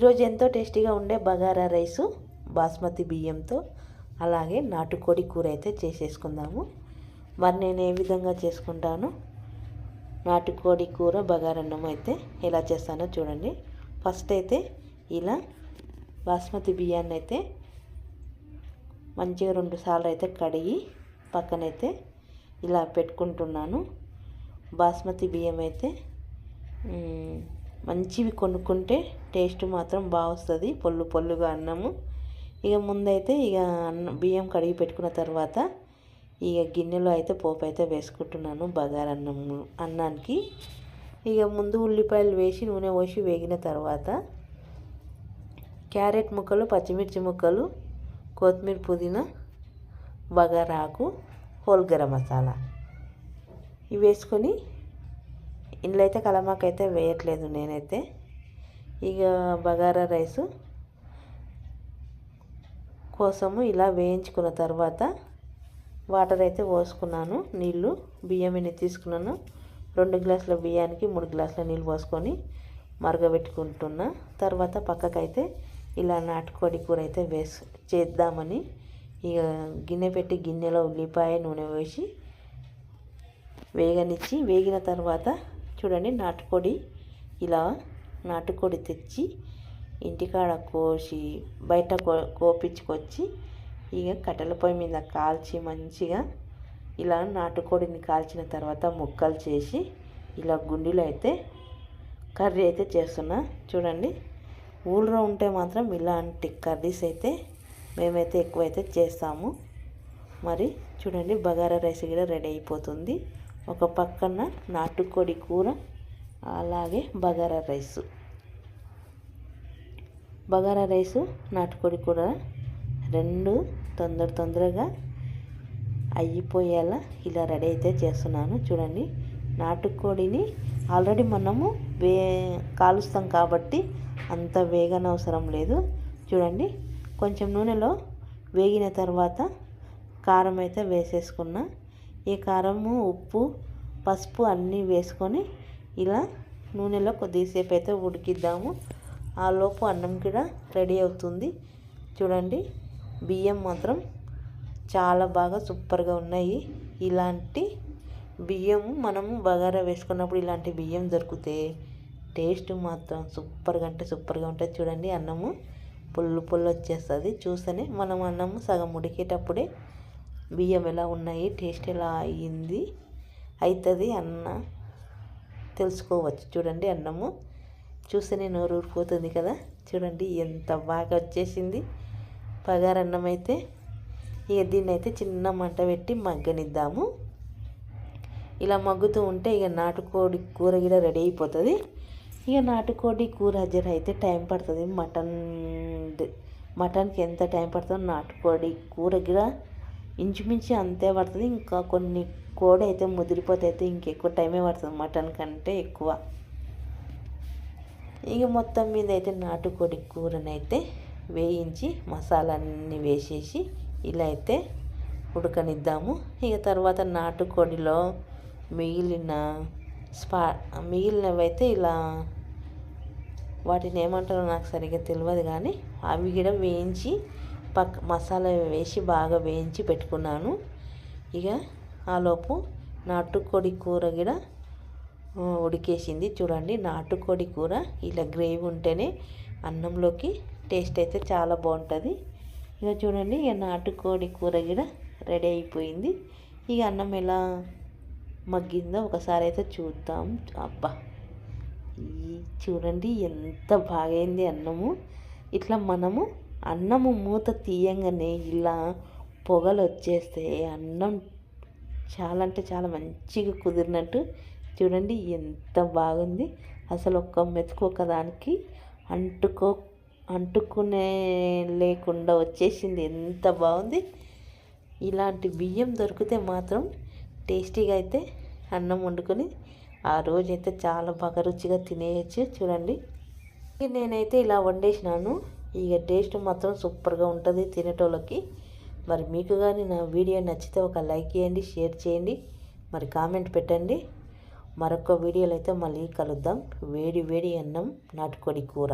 ఈరోజు ఎంతో టేస్టీగా ఉండే బగారా రైసు బాస్మతి బియ్యంతో అలాగే నాటుకోడి కూర అయితే చేసేసుకుందాము. మరి నేను ఏ విధంగా చేసుకుంటాను నాటుకోడి కూర బగారన్నం అయితే ఎలా చేస్తానో చూడండి. ఫస్ట్ అయితే ఇలా బాస్మతి బియ్యాన్ని అయితే మంచిగా 2 సార్లు అయితే కడిగి పక్కనైతే ఇలా పెట్టుకుంటున్నాను. బాస్మతి బియ్యం అయితే మంచివి కొనుక్కుంటే టేస్ట్ మాత్రం బాగా వస్తుంది, పొల్లు పొల్లుగా అన్నము. ఇక ముందైతే ఇక బియ్యం కడిగి పెట్టుకున్న తర్వాత ఇక గిన్నెలో అయితే పోపు అయితే వేసుకుంటున్నాను అన్నానికి. ఇక ముందు ఉల్లిపాయలు వేసి నూనె పోసి వేగిన తర్వాత క్యారెట్ ముక్కలు, పచ్చిమిర్చి ముక్కలు, కొత్తిమీర, పుదీనా, బగారాకు, హోల్ గరం మసాలా ఇవి వేసుకొని, ఇందులో అయితే కలమాకు అయితే వేయట్లేదు నేనైతే. ఇక బగారా రైసు కోసము ఇలా వేయించుకున్న తర్వాత వాటర్ అయితే పోసుకున్నాను. నీళ్ళు బియ్యం ఎన్ని తీసుకున్నాను 2 గ్లాసుల బియ్యానికి 3 గ్లాసుల నీళ్ళు పోసుకొని మరగబెట్టుకుంటున్నా. తర్వాత పక్కకైతే ఇలా నాటుకోడి కూర అయితే చేద్దామని ఇక గిన్నె పెట్టి గిన్నెలో ఉల్లిపాయ నూనె వేసి వేగిన తర్వాత చూడండి నాటుకోడి తెచ్చి ఇంటికాడ కోసి బయట కోపించుకొచ్చి ఇక కట్టెల పొయ్యి మీద కాల్చి మంచిగా ఇలా నాటుకోడిని కాల్చిన తర్వాత ముక్కలు చేసి ఇలా గుండిలో అయితే కర్రీ అయితే చేస్తున్నా. చూడండి, ఊళ్ళో ఉంటే మాత్రం ఇలాంటి కర్రీస్ అయితే మేమైతే ఎక్కువైతే చేస్తాము. మరి చూడండి, బగారా రైస్ కూడా రెడీ అయిపోతుంది. ఒక పక్కన నాటుకోడి కూర, అలాగే బగారా రైసు నాటుకోడి కూర 2 తొందరగా అయిపోయేలా ఇలా రెడీ అయితే చేస్తున్నాను. చూడండి, నాటుకోడిని ఆల్రెడీ మనము కాలుస్తాం కాబట్టి అంత వేగనవసరం లేదు. చూడండి, కొంచెం నూనెలో వేగిన తర్వాత కారం అయితే వేసేసుకున్నా. ఈ కారము, ఉప్పు, పసుపు అన్నీ వేసుకొని ఇలా నూనెలో కొద్దిసేపు అయితే ఉడికిద్దాము. ఆ లోపు అన్నం కూడా రెడీ అవుతుంది. చూడండి, బియ్యం మాత్రం చాలా బాగా సూపర్గా ఉన్నాయి. ఇలాంటి బియ్యం మనము బగారా వేసుకున్నప్పుడు ఇలాంటి బియ్యం దొరికితే టేస్ట్ మాత్రం సూపర్గా ఉంటుంది. చూడండి, అన్నము పుల్లు వచ్చేస్తుంది. చూస్తేనే మనం అన్నము సగం ఉడికేటప్పుడే బియ్యం ఎలా ఉన్నాయి, టేస్ట్ ఎలా అవుతుంది అన్న తెలుసుకోవచ్చు. చూడండి, అన్నము చూస్తేనే నోరు ఊరిపోతుంది కదా. చూడండి, ఎంత బాగా వచ్చేసింది బగారన్నం అయితే. ఇక దీన్ని అయితే చిన్న మంట పెట్టి మగ్గనిద్దాము. ఇలా మగ్గుతూ ఉంటే ఇక నాటుకోడి కూర కూడా రెడీ అయిపోతుంది. ఇక నాటుకోడి కూర జర అయితే టైం పడుతుంది. మటన్కి ఎంత టైం పడుతుందో నాటుకోడి కూర కూడా ఇంచుమించు అంతే పడుతుంది. ఇంకా కొన్ని కోడి అయితే ముదిరిపోతే అయితే ఇంకెక్కువ టైమే పడుతుంది, మటన్ కంటే ఎక్కువ. ఇక మొత్తం మీద అయితే నాటుకోడి కూరనైతే వేయించి మసాలాన్ని వేసేసి ఇలా అయితే ఉడకనిద్దాము. ఇక తర్వాత నాటుకోడిలో మిగిలినవి అయితే ఇలా వాటిని ఏమంటారో నాకు సరిగ్గా తెలియదు, కానీ అవి కూడా వేయించి మసాలా వేసి బాగా వేయించి పెట్టుకున్నాను. ఇక ఆలోపు నాటుకోడి కూర కూడా ఉడికేసింది. చూడండి, నాటుకోడి కూర ఇలా గ్రేవీ ఉంటేనే అన్నంలోకి టేస్ట్ అయితే చాలా బాగుంటుంది. ఇక చూడండి, ఇక నాటుకోడి కూర కూడా రెడీ అయిపోయింది. ఇక అన్నం ఎలా మగ్గిందో ఒకసారి అయితే చూద్దాం. అబ్బా, చూడండి ఎంత బాగైంది అన్నము. ఇట్లా మనము అన్నము మూత తీయంగానే ఇలా పొగలు వచ్చేస్తే అన్నం చాలా అంటే చాలా మంచిగా కుదిరినట్టు. చూడండి, ఎంత బాగుంది అసలు. ఒక్క మెతుకు ఒకదానికి అంటుకునే లేకుండా వచ్చేసింది. ఎంత బాగుంది. ఇలాంటి బియ్యం దొరికితే మాత్రం టేస్టీగా అయితే అన్నం వండుకొని ఆ రోజైతే చాలా బాగా రుచిగా తినేయచ్చు. చూడండి, నేనైతే ఇలా వండేసినాను. ఇక టేస్ట్ మాత్రం సూపర్గా ఉంటుంది తినేటోళ్ళకి. మరి మీకు కానీ నా వీడియో నచ్చితే ఒక లైక్ చేయండి, షేర్ చేయండి, మరి కామెంట్ పెట్టండి. మరొక వీడియోలో అయితే మళ్ళీ కలుద్దాం. వేడి వేడి అన్నం నాటుకోడి కూర.